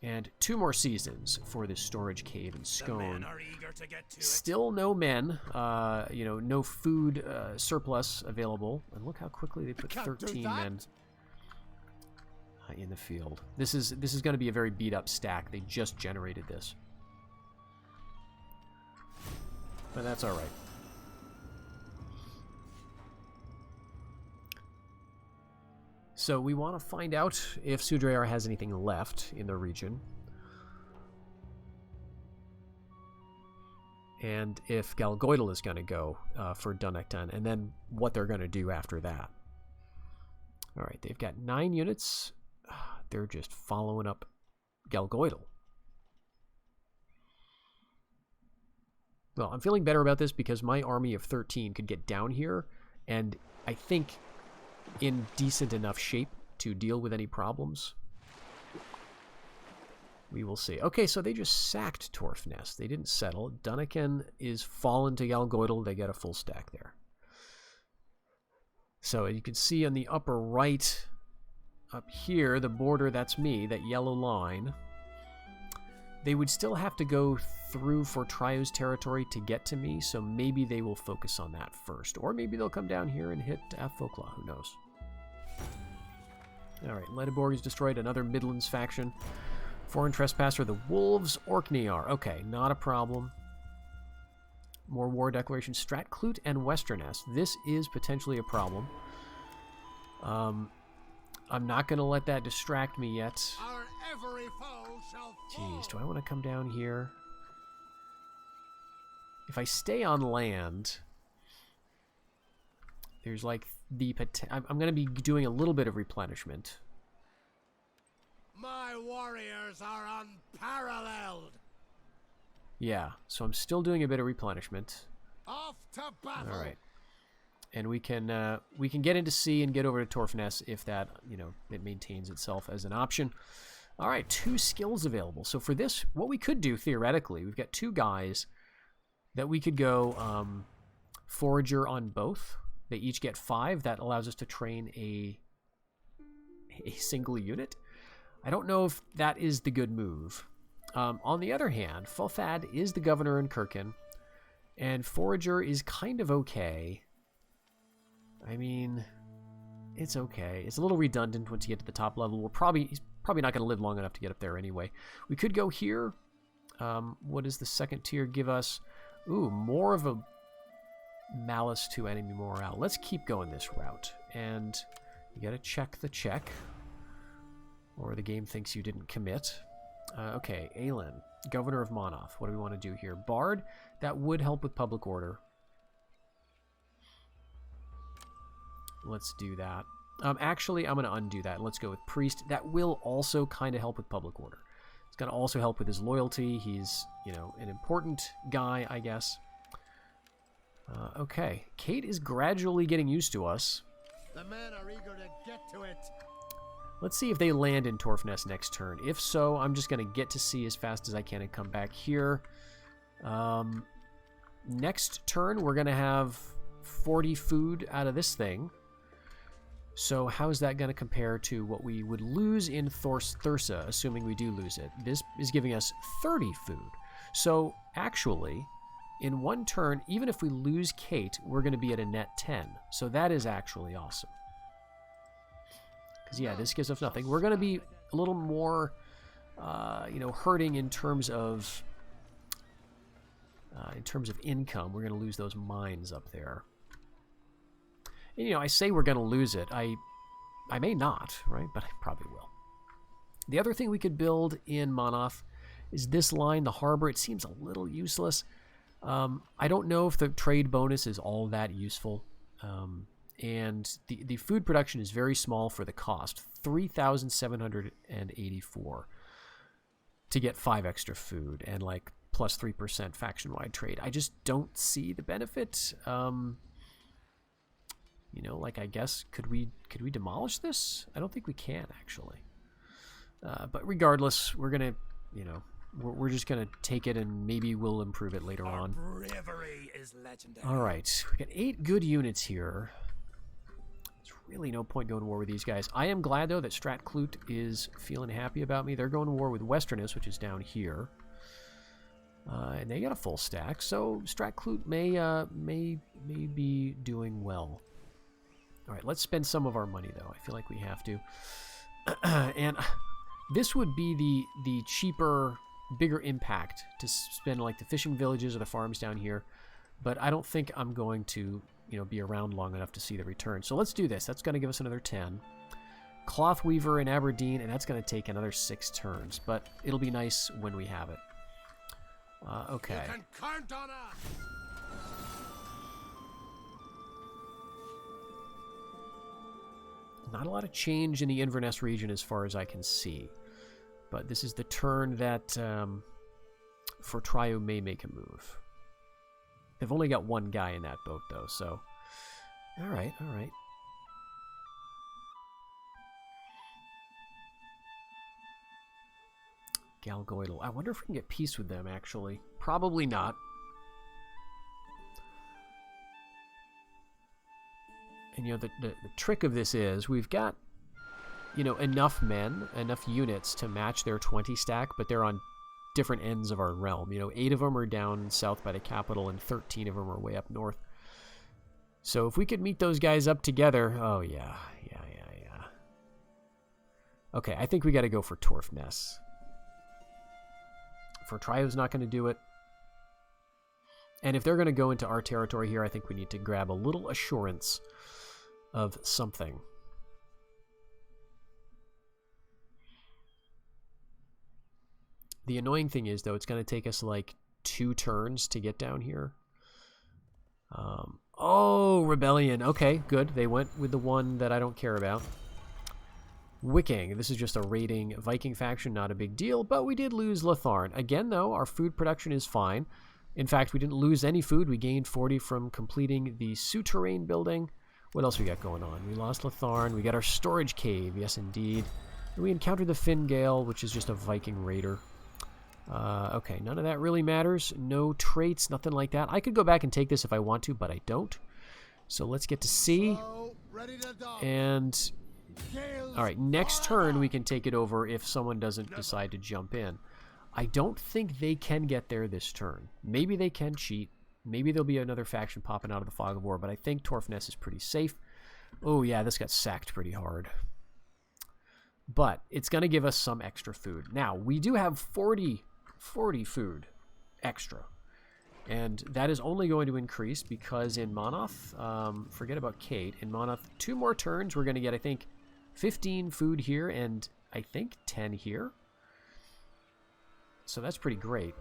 And 2 more seasons for this storage cave in Scone. The men are eager to get to Still no men, no food surplus available. And look how quickly they put Can't do 13 that. men in the field. This is going to be a very beat up stack. They just generated this. But that's all right. So we want to find out if Sudrayar has anything left in the region. And if Galgoidal is going to go for Dunekton, and then what they're going to do after that. All right, they've got 9 units. They're just following up Galgoidal. Well, I'm feeling better about this because my army of 13 could get down here, and I think in decent enough shape to deal with any problems. We will see. Okay, so they just sacked Torfness. They didn't settle. Duneken is fallen to Galgoidal. They get a full stack there. So you can see on the upper right, up here, the border, that's me, that yellow line. They would still have to go through for Trio's territory to get to me, so maybe they will focus on that first. Or maybe they'll come down here and hit Folklaw, who knows. Alright, Ledeborg is destroyed, another Midlands faction. Foreign trespasser, the Wolves, Orkneyar. Okay, not a problem. More war declarations. Stratclute and Westerness. This is potentially a problem. I'm not going to let that distract me yet. Our every foe shall fall. Jeez, do I want to come down here? If I stay on land, there's like the I'm going to be doing a little bit of replenishment. My warriors are unparalleled. Yeah, so I'm still doing a bit of replenishment. Off to battle. All right. And we can get into sea and get over to Torfness if that, you know, it maintains itself as an option. All right, 2 skills available. So for this, what we could do theoretically, we've got 2 guys that we could go Forager on both. They each get 5. That allows us to train a single unit. I don't know if that is the good move. On the other hand, Fothad is the governor in Circenn, and Forager is kind of okay. I mean, it's okay. It's a little redundant once you get to the top level. He's probably not going to live long enough to get up there anyway. We could go here. What does the second tier give us? Ooh, more of a malice to enemy morale. Let's keep going this route. And you got to check the check, or the game thinks you didn't commit. Okay, Aelin, Governor of Monoth. What do we want to do here? Bard, that would help with public order. Let's do that. Actually, I'm going to undo that. Let's go with Priest. That will also kind of help with public order. It's going to also help with his loyalty. He's, you know, an important guy, I guess. Okay. Cait is gradually getting used to us. The men are eager to get to it. Let's see if they land in Torfness next turn. If so, I'm just going to get to sea as fast as I can and come back here. Next turn, we're going to have 40 food out of this thing. So how is that going to compare to what we would lose in Thursa, assuming we do lose it? This is giving us 30 food. So actually, in one turn, even if we lose Cait, we're going to be at a net 10. So that is actually awesome. Because, yeah, this gives us nothing. We're going to be a little more, you know, hurting in terms of income. We're going to lose those mines up there. And, you know, I say we're going to lose it. I may not, right? But I probably will. The other thing we could build in Monoth is this line, the harbor. It seems a little useless. I don't know if the trade bonus is all that useful. And the food production is very small for the cost. 3,784 to get 5 extra food and like plus 3% faction-wide trade. I just don't see the benefit. You know, like, I guess, could we demolish this? I don't think we can, actually. But regardless, we're going to, you know, we're just going to take it and maybe we'll improve it later on. Bravery is legendary. All right. We got 8 good units here. There's really no point going to war with these guys. I am glad, though, that Strat-Clut is feeling happy about me. They're going to war with Westernus, which is down here. And they got a full stack, so Strat-Clut may be doing well. All right, let's spend some of our money, though. I feel like we have to. And this would be the cheaper, bigger impact to spend like the fishing villages or the farms down here. But I don't think I'm going to, you know, be around long enough to see the return. So let's do this. That's going to give us another 10. Cloth Weaver in Aberdeen, and that's going to take another 6 turns. But it'll be nice when we have it. Okay. You can count on us. Not a lot of change in the Inverness region as far as I can see. But this is the turn that Fortrio may make a move. They've only got 1 guy in that boat, though, so... Alright, alright. Galgoidal. I wonder if we can get peace with them, actually. Probably not. And, you know, the trick of this is we've got, you know, enough men, enough units to match their 20 stack, but they're on different ends of our realm. You know, 8 of them are down south by the capital, and 13 of them are way up north. So if we could meet those guys up together... Oh, yeah. Okay, I think we got to go for Torfness. Fortrio's not going to do it. And if they're going to go into our territory here, I think we need to grab a little assurance of something. The annoying thing is, though, it's going to take us like 2 turns to get down here. Oh, Rebellion. Okay, good. They went with the one that I don't care about. Wicking. This is just a raiding Viking faction, not a big deal, but we did lose Latharn. Again, though, our food production is fine. In fact, we didn't lose any food. We gained 40 from completing the souterrain building. What else we got going on? We lost Latharn. We got our storage cave. Yes, indeed. And we encountered the Fingale, which is just a Viking raider. Okay, none of that really matters. No traits, nothing like that. I could go back and take this if I want to, but I don't. So let's get to sea. And, alright, next turn we can take it over if someone doesn't decide to jump in. I don't think they can get there this turn. Maybe they can cheat. Maybe there'll be another faction popping out of the Fog of War, but I think Torfness is pretty safe. Oh yeah, this got sacked pretty hard. But it's going to give us some extra food. Now, we do have 40 food extra. And that is only going to increase because in Monoth, forget about Cait, in Monoth, 2 more turns, we're going to get, I think, 15 food here and I think 10 here. So that's pretty great.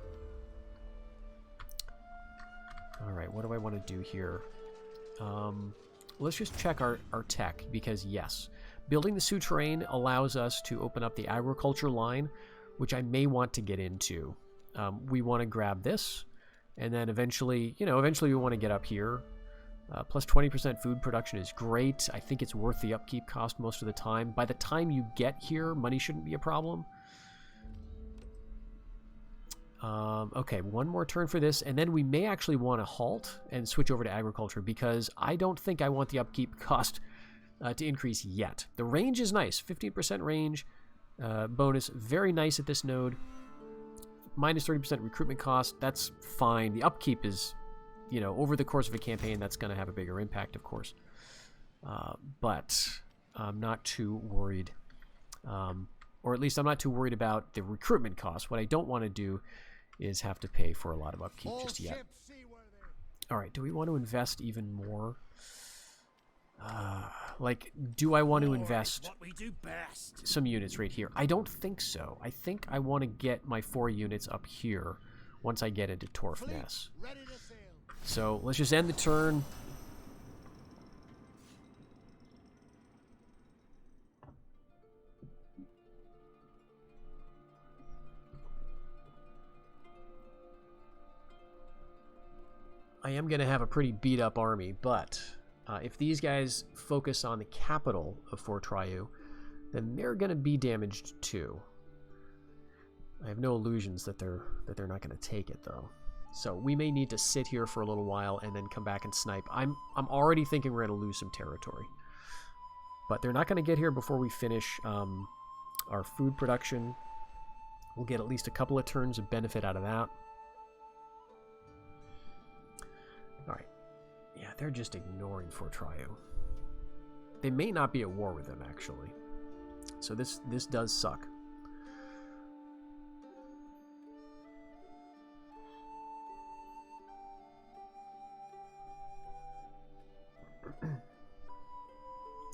Alright, what do I want to do here? Let's just check our tech, because yes, building the souterrain allows us to open up the agriculture line, which I may want to get into. We want to grab this, and then eventually, we want to get up here. Plus 20% food production is great. I think it's worth the upkeep cost most of the time. By the time you get here, money shouldn't be a problem. Okay, 1 more turn for this, and then we may actually want to halt and switch over to agriculture, because I don't think I want the upkeep cost to increase yet. The range is nice, 15% range bonus, very nice at this node. Minus 30% recruitment cost, that's fine. The upkeep is, over the course of a campaign, that's going to have a bigger impact, of course. But I'm not too worried. Or at least I'm not too worried about the recruitment cost. What I don't want to do is have to pay for a lot of upkeep just yet. Alright, do we want to invest even more? Do I want to invest some units right here? I don't think so. I think I want to get my 4 units up here once I get into Torfness. So let's just end the turn. I am going to have a pretty beat-up army, but if these guys focus on the capital of Fort Triu, then they're going to be damaged too. I have no illusions that they're not going to take it, though. So we may need to sit here for a little while and then come back and snipe. I'm already thinking we're going to lose some territory. But they're not going to get here before we finish our food production. We'll get at least a couple of turns of benefit out of that. Alright. Yeah, they're just ignoring Fort Triu. They may not be at war with them, actually. So this does suck.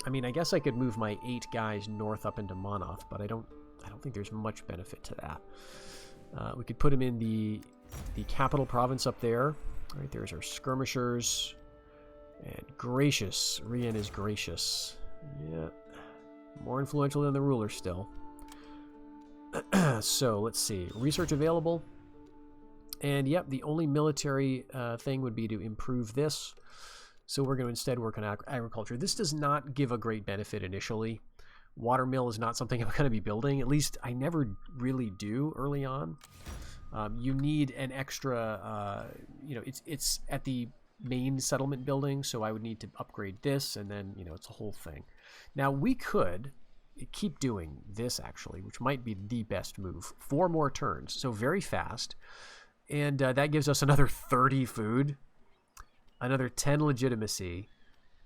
I mean, I guess I could move my 8 guys north up into Monoth, but I don't think there's much benefit to that. We could put them in the capital province up there. All right, there's our skirmishers. And gracious. Rian is gracious. Yeah. More influential than the ruler still. So, let's see. Research available. And, yep, the only military thing would be to improve this. So we're going to instead work on agriculture. This does not give a great benefit initially. Watermill is not something I'm going to be building. At least I never really do early on. You need an extra, it's at the main settlement building, so I would need to upgrade this, and then, it's a whole thing. Now, we could keep doing this, actually, which might be the best move. 4 more turns, so very fast. And that gives us another 30 food, another 10 legitimacy,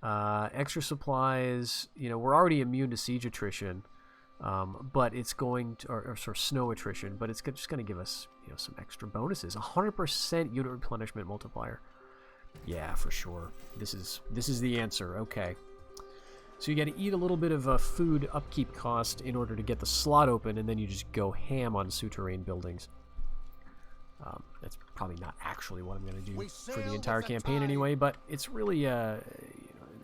extra supplies. We're already immune to siege attrition. But it's going to, or sort of snow attrition, but it's just going to give us, some extra bonuses. 100% unit replenishment multiplier. Yeah, for sure. This is the answer. Okay. So you got to eat a little bit of a food upkeep cost in order to get the slot open, and then you just go ham on souterrain buildings. That's probably not actually what I'm going to do for the entire campaign anyway, but it's really, you know,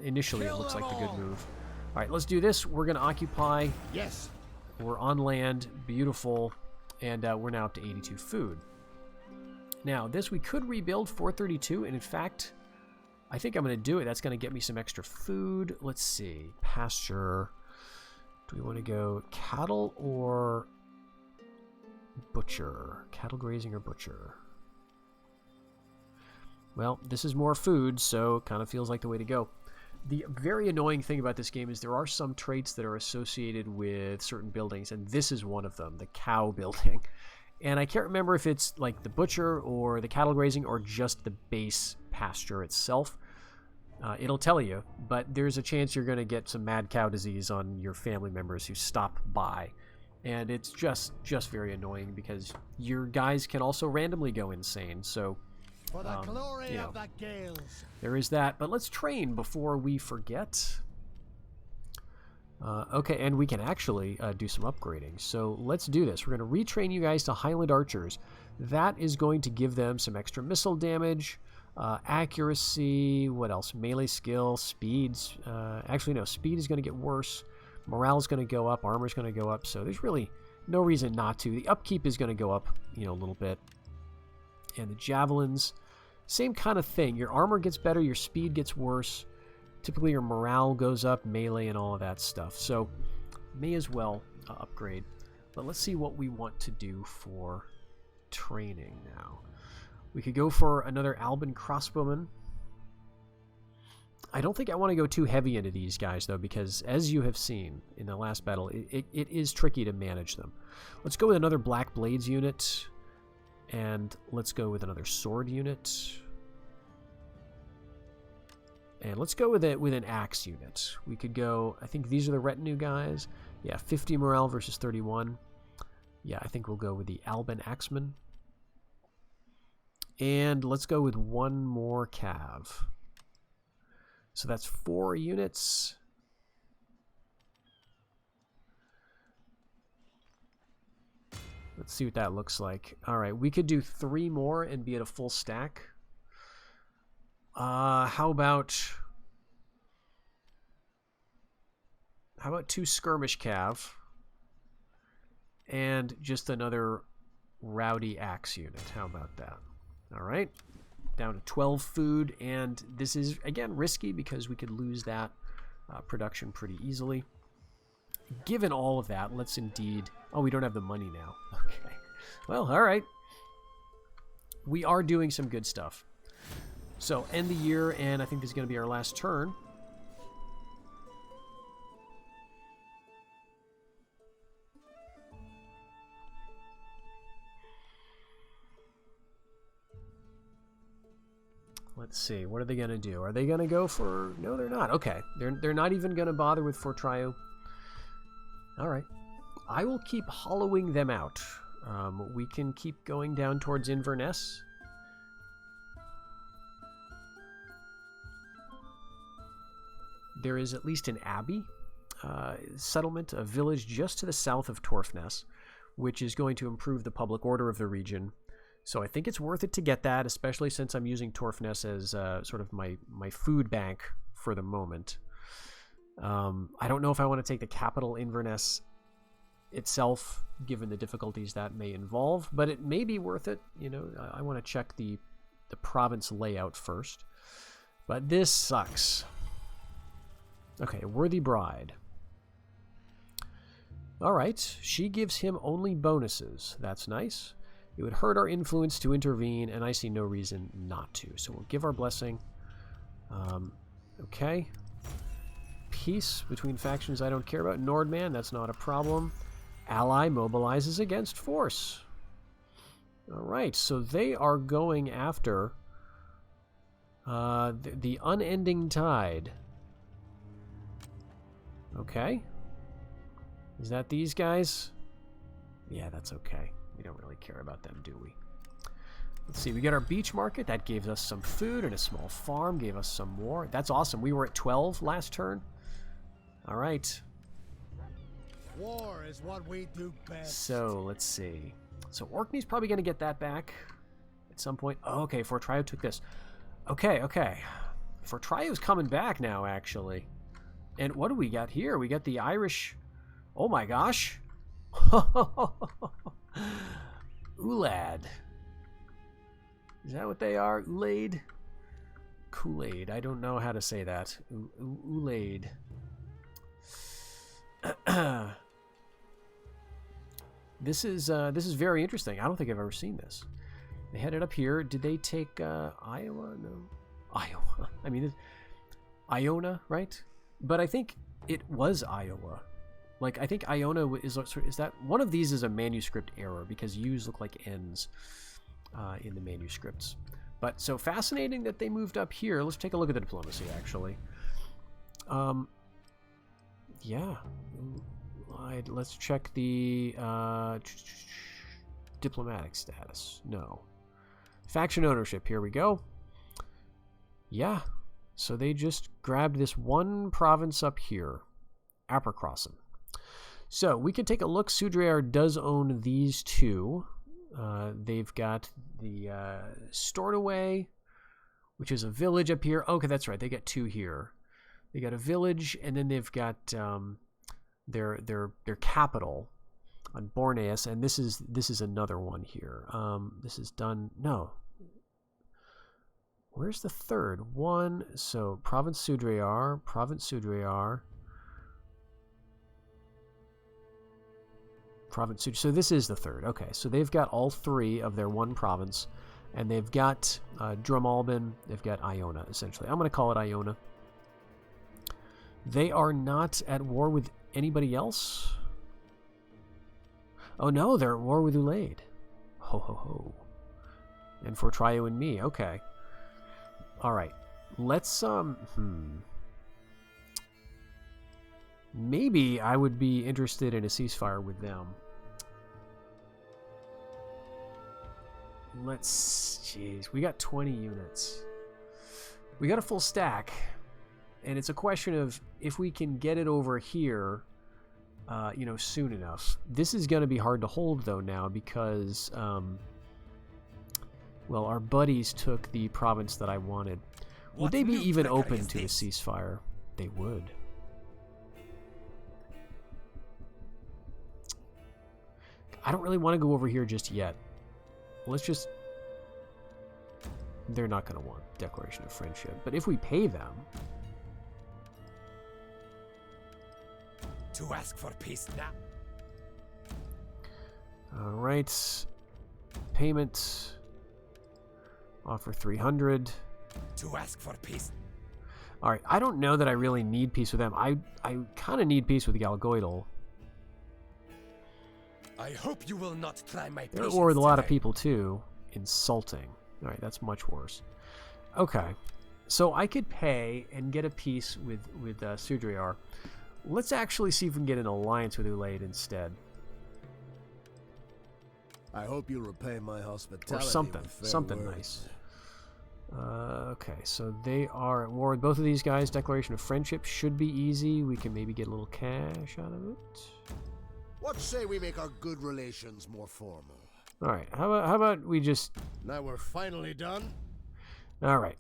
initially it looks like the good move. All right, let's do this. We're going to occupy. Yes. We're on land. Beautiful. And we're now up to 82 food. Now, this we could rebuild 432, and in fact, I think I'm going to do it. That's going to get me some extra food. Let's see. Pasture. Do we want to go cattle or butcher? Cattle grazing or butcher? Well, this is more food, so it kind of feels like the way to go. The very annoying thing about this game is there are some traits that are associated with certain buildings, and this is one of them, the cow building. And I can't remember if it's like the butcher or the cattle grazing or just the base pasture itself. It'll tell you, but there's a chance you're going to get some mad cow disease on your family members who stop by. And it's just very annoying because your guys can also randomly go insane. So, For the glory you know, of the Gales. there is that. But let's train before we forget. Okay, and we can actually do some upgrading. So let's do this. We're going to retrain you guys to Highland Archers. That is going to give them some extra missile damage, accuracy, what else? Melee skill, speeds. Actually, no, speed is going to get worse. Morale is going to go up. Armor is going to go up. So there's really no reason not to. The upkeep is going to go up, you know, a little bit. And the javelins, same kind of thing. Your armor gets better. Your speed gets worse. Typically, your morale goes up, melee, and all of that stuff. So, may as well upgrade. But let's see what we want to do for training now. We could go for another Alban crossbowman. I don't think I want to go too heavy into these guys, though, because as you have seen in the last battle, it is tricky to manage them. Let's go with another Black Blades unit, and let's go with another sword unit. And let's go with an axe unit. We could go, I think these are the retinue guys. Yeah, 50 morale versus 31. Yeah, I think we'll go with the Alban Axeman. And let's go with one more cav. So that's 4 units. Let's see what that looks like. All right, we could do 3 more and be at a full stack. How about 2 skirmish cav and just another rowdy axe unit? How about that? All right, down to 12 food, and this is again risky because we could lose that production pretty easily. Given all of that, let's indeed. Oh, we don't have the money now. Okay, well, all right. We are doing some good stuff. So, end the year, and I think this is going to be our last turn. Let's see. What are they going to do? Are they going to go for... No, they're not. Okay. They're not even going to bother with Fortrio. All right. I will keep hollowing them out. We can keep going down towards Inverness. There is at least an abbey settlement, a village just to the south of Torfness, which is going to improve the public order of the region. So I think it's worth it to get that, especially since I'm using Torfness as sort of my food bank for the moment. I don't know if I want to take the capital, Inverness, itself, given the difficulties that may involve, but it may be worth it. You know, I want to check the province layout first. But this sucks. Okay, worthy bride. All right, she gives him only bonuses. That's nice. It would hurt our influence to intervene, and I see no reason not to. So we'll give our blessing. Okay. Peace between factions I don't care about. Nordman, that's not a problem. Ally mobilizes against force. All right, so they are going after the unending tide. Okay. Is that these guys? Yeah, that's okay. We don't really care about them, do we? Let's see. We got our beach market. That gave us some food, and a small farm gave us some more. That's awesome. We were at 12 last turn. All right. War is what we do best. So, let's see. So, Orkney's probably going to get that back at some point. Oh, okay, Fortrio took this. Okay, okay. Fortrio's coming back now, actually. And what do we got here? We got the Irish... Oh, my gosh. Ulad. Is that what they are? Ulaid? Kool-Aid. I don't know how to say that. Ulaid. This is very interesting. I don't think I've ever seen this. They headed up here. Did they take Iowa? No. Iowa. I mean, Iona, right? But I think it was Iowa. Like, I think Iona is that one of these is a manuscript error because U's look like N's in the manuscripts. But so fascinating that they moved up here. Let's take a look at the diplomacy, actually. Yeah. Let's check the diplomatic status. No. Faction ownership. Here we go. Yeah. So they just grabbed this one province up here. Apercrossen. So we can take a look. Sudreyar does own these two. They've got the Stornoway, which is a village up here. Okay, that's right. They got two here. They got a village, and then they've got their capital on Borneas, and this is another one here. This is done. No. Where's the third one? So Province Sudreyar, Province Sudreyar. Province. So this is the third. Okay, so they've got all three of their one province, and they've got Drumalbin, they've got Iona, essentially. I'm going to call it Iona. They are not at war with anybody else? Oh no, they're at war with Ulaid. Ho ho ho. And Fortrio and me, okay. Alright, let's, maybe I would be interested in a ceasefire with them. Jeez, we got 20 units. We got a full stack. And it's a question of if we can get it over here, soon enough. This is going to be hard to hold, though, now because, well, our buddies took the province that I wanted. Would they be even open to a ceasefire? They would. I don't really want to go over here just yet. Let's just... They're not going to want Declaration of Friendship. But if we pay them... To ask for peace now. Alright. Payment. Offer 300. To ask for peace. Alright, I don't know that I really need peace with them. I kind of need peace with Galgoidal. I hope you will not try my patience. They're at war with a lot of people, too. Insulting. Alright, that's much worse. Okay. So I could pay and get a peace with Sudreyar. Let's actually see if we can get an alliance with Ulaid instead. I hope you repay my hospitality. Or something. Something nice. Okay, so they are at war with both of these guys. Declaration of Friendship should be easy. We can maybe get a little cash out of it. What say we make our good relations more formal? Alright, how about we just... Now we're finally done? Alright.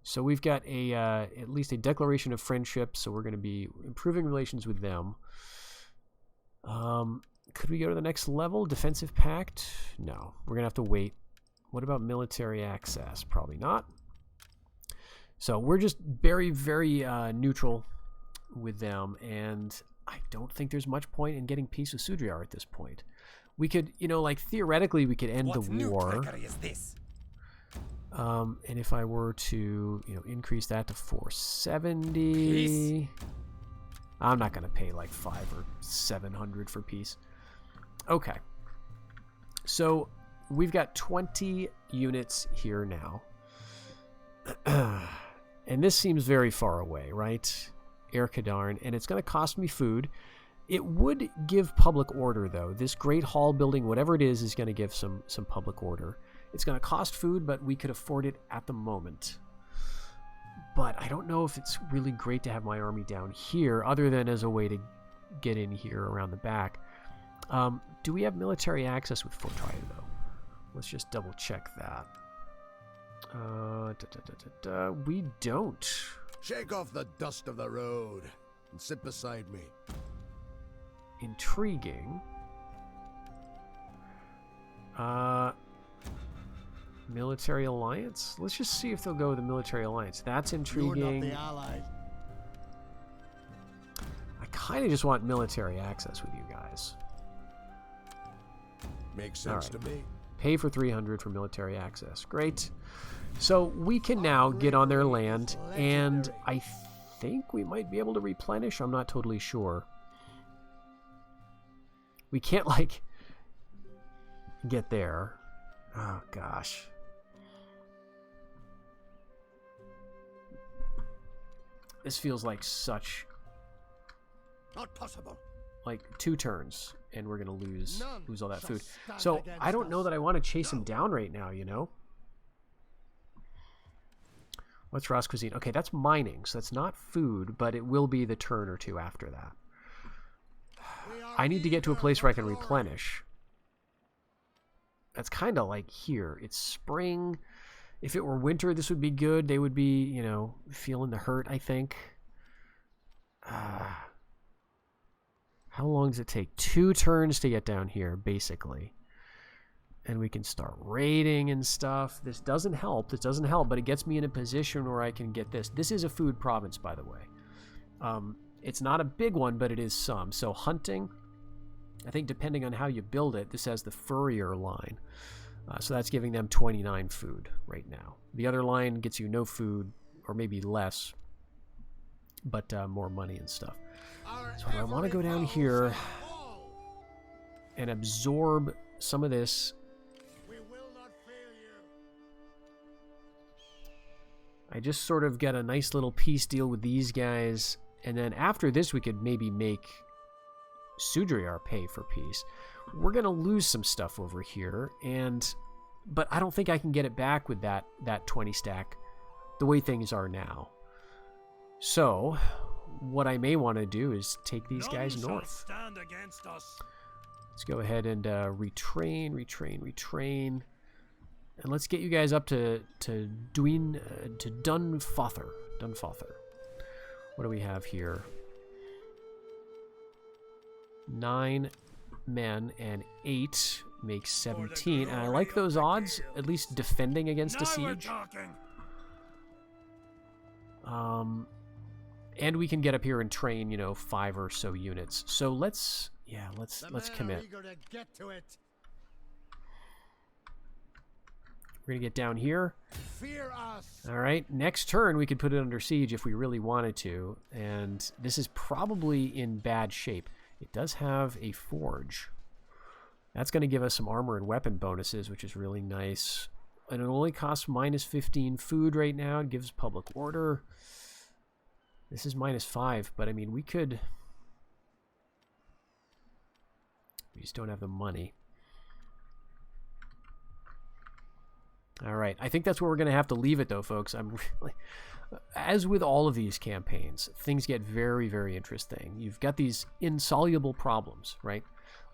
So we've got a at least a Declaration of Friendship, so we're going to be improving relations with them. Could we go to the next level? Defensive Pact? No. We're going to have to wait. What about military access? Probably not. So we're just very, very neutral with them, and I don't think there's much point in getting peace with Sudreyar at this point. We could, theoretically we could end the war. Is this? And if I were to, increase that to 470, Peace. I'm not going to pay like 500 or 700 for peace. Okay. So we've got 20 units here now. And this seems very far away, right? Erkadarn, and it's going to cost me food. It would give public order, though. This Great Hall building, whatever it is going to give some public order. It's going to cost food, but we could afford it at the moment. But I don't know if it's really great to have my army down here, other than as a way to get in here around the back. Do we have military access with Fortria, though? Let's just double check that. We don't. Shake off the dust of the road and sit beside me. Intriguing. Military alliance? Let's just see if they'll go with the military alliance. That's intriguing. You're not the allies. I kind of just want military access with you guys. Makes sense to me. Pay for 300 for military access. Great. So we can now get on their land, and I think we might be able to replenish. I'm not totally sure. We can't, like, get there. Oh, gosh. This feels like such... Not possible. Like 2 turns, and we're going to lose all that food. So I don't know that I want to chase him down right now, you know? What's Ross cuisine? Okay, that's mining, so that's not food, but it will be the turn or 2 after that. I need to get to a place where I can replenish. That's kind of like here. It's spring. If it were winter, this would be good. They would be, you know, feeling the hurt, I think. How long does it take? 2 turns to get down here, basically. And we can start raiding and stuff. This doesn't help. This doesn't help, but it gets me in a position where I can get this. This is a food province, by the way. It's not a big one, but it is some. So hunting, I think depending on how you build it, this has the furrier line. So that's giving them 29 food right now. The other line gets you no food, or maybe less, but more money and stuff. So I want to go down here and absorb some of this. I just sort of get a nice little peace deal with these guys, and then after this we could maybe make Sudriar pay for peace. We're gonna lose some stuff over here, but I don't think I can get it back with that 20 stack the way things are now. So what I may want to do is take these guys north. Let's go ahead and retrain, and let's get you guys up to Dunfather. What do we have here? 9 men and 8 makes 17, and I like those odds, at least defending against a siege. And we can get up here and train, you know, 5 or so units. So let's commit. We're gonna get down here. All right, next turn we could put it under siege if we really wanted to, and this is probably in bad shape. It does have a forge. That's going to give us some armor and weapon bonuses, which is really nice. And it only costs minus 15 food right now. It gives public order. This is minus 5, but I mean, we just don't have the money. All right, I think that's where we're going to have to leave it, though, folks. I'm really, as with all of these campaigns, things get very, very interesting. You've got these insoluble problems, right?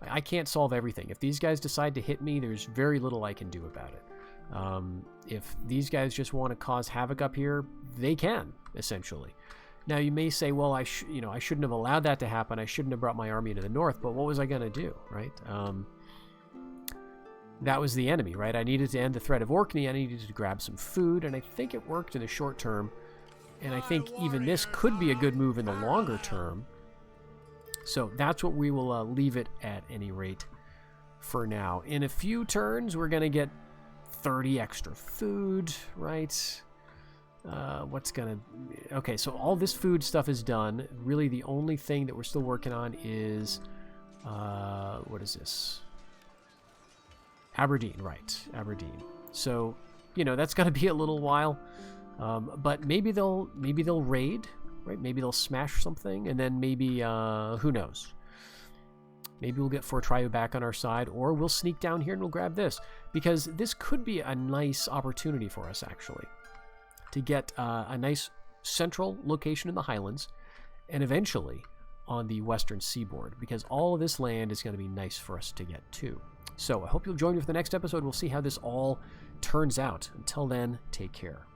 I can't solve everything. If these guys decide to hit me, there's very little I can do about it. If these guys just want to cause havoc up here, they can, essentially. Now, you may say, well, I shouldn't have allowed that to happen. I shouldn't have brought my army to the north, but what was I going to do, right? That was the enemy, right? I needed to end the threat of Orkney. I needed to grab some food, and I think it worked in the short term. And I think even this could be a good move in the longer term. So that's what we will leave it at any rate for now. In a few turns, we're going to get 30 extra food, right? What's going to... Okay, so all this food stuff is done. Really, the only thing that we're still working on is... what is this? Aberdeen, right. Aberdeen. So, you know, that's going to be a little while. But maybe they'll raid, right? Maybe they'll smash something, and then maybe, who knows? Maybe we'll get Fortria back on our side, or we'll sneak down here and we'll grab this. Because this could be a nice opportunity for us, actually. To get a nice central location in the Highlands, and eventually on the western seaboard, because all of this land is going to be nice for us to get to. So I hope you'll join me for the next episode. We'll see how this all turns out. Until then, take care.